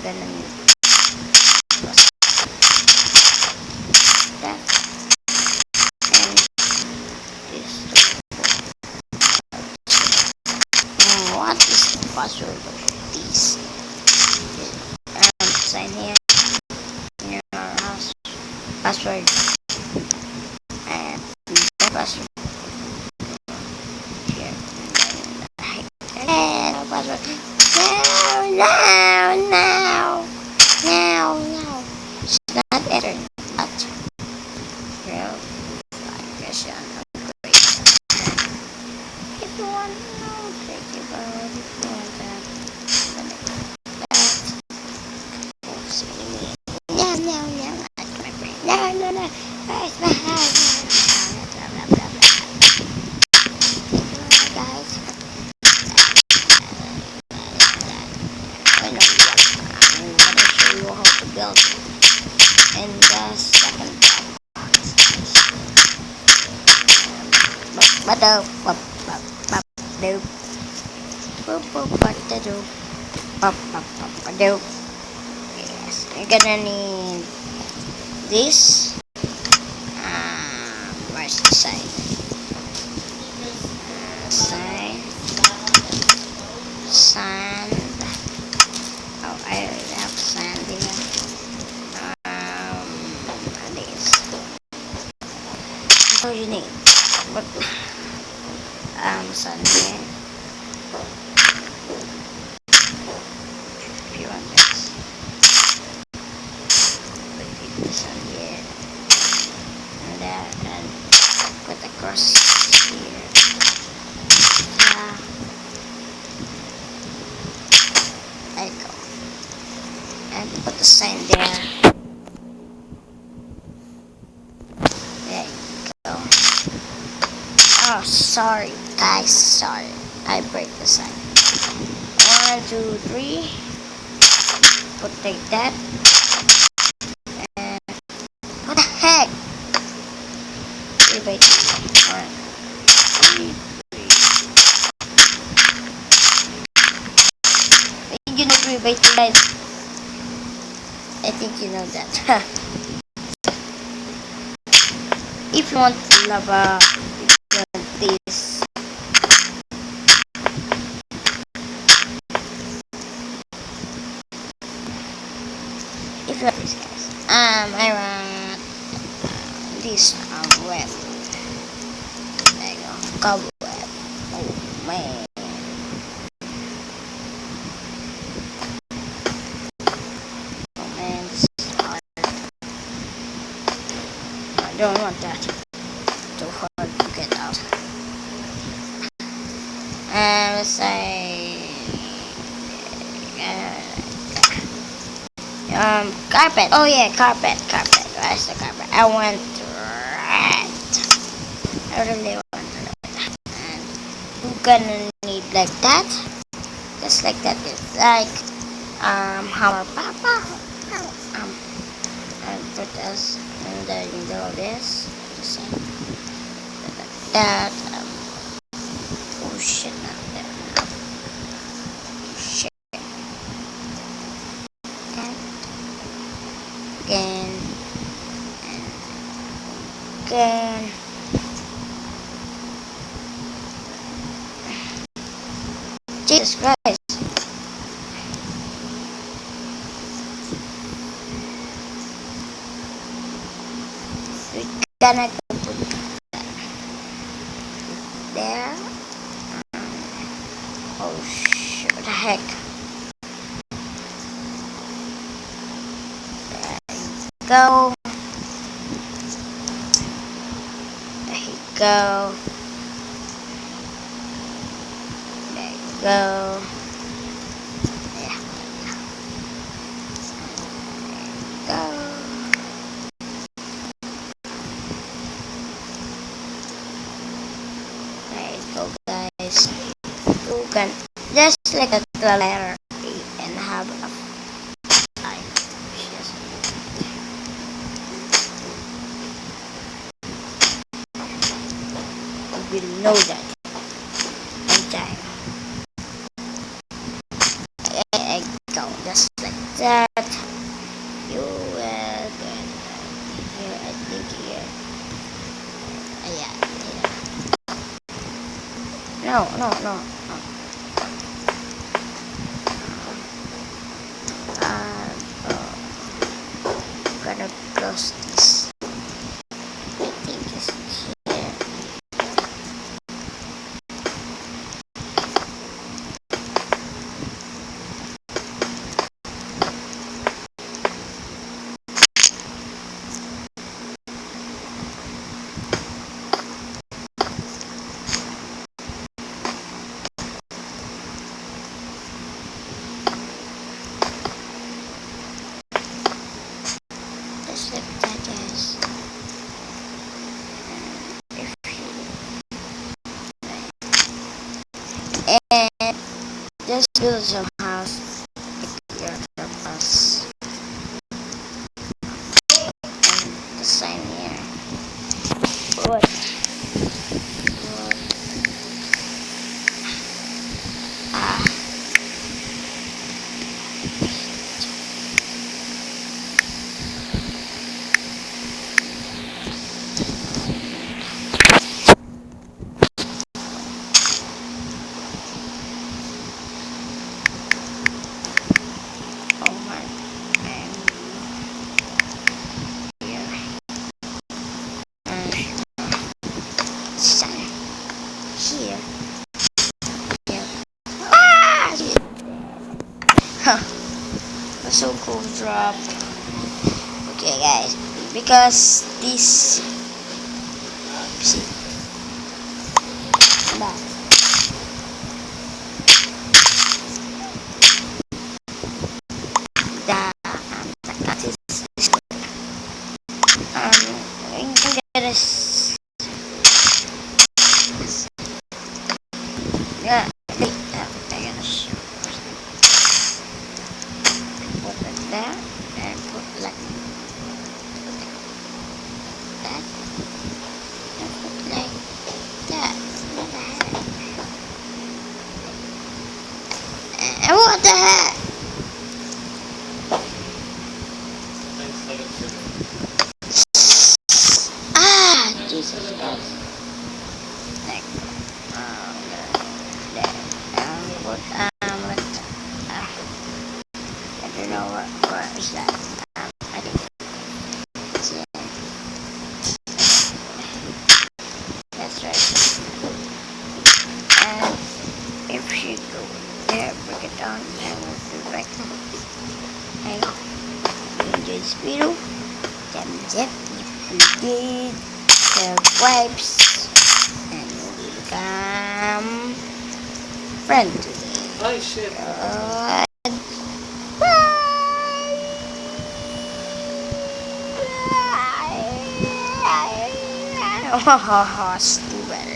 gonna need that and this. What is the password of these? Sign here in your house password and the password here and password. No, it's not entered. But real question upgrade. If you want to know, take it out. If you want that, no. Guys, I know what I'm gonna show you how to build in the second box. Yes, you're gonna need this. Where's the side? Sand. Oh, I already have sand here. This. So you need, but sand here. If you want this, put this on here and there, and put across here. There you go. And put the sign there. There you go. Oh, sorry, guys. Sorry. I break the sign. 1, 2, 3. Put like that. And what the heck? 3 by 2. 1, 2, 3. You know 3 by 2, guys. I think you know that. If you want lava, if you want this, if you want this, guys, I want this web. There you go, cobweb. Oh man. I don't want that. Too hard to get out. Let's say carpet. Oh yeah, carpet. Where's the carpet? I want red. I really want red. And we're gonna need like that. Just like that. It's like hammer papa. And put us in the middle of this. Just like that. Oh shit, not there. Shit. And again. Jesus Christ. We're gonna go put that there. Oh shit, what the heck? There you go. There you go. There you go. Yeah. There you go. There you go, guys. You can just like a letter A and have a I. You will know that in time. There you go, just like that you will get here, I think here. Yeah, here. No. Gonna close this. I think it's here. Just like that, guys. If you and just build some house here the bus and the sign here. What? Ah, oh my. And here. And sign here. Here. Ah! Huh. That's so cool drop. Okay, guys. Because this. See. Back. The cat is I'm gonna yeah, I'm gonna show put it there and put like that and put like that. And what the heck? Ah, Jesus Christ. Like, there. Put, like, I don't know what is that. I think it's, that's right. And if you go there, break it down, and we'll be back. I hope you enjoyed this video. Thumbs up if you did. Subscribes and we'll become friends today. Oh shit. Bye. Stupid.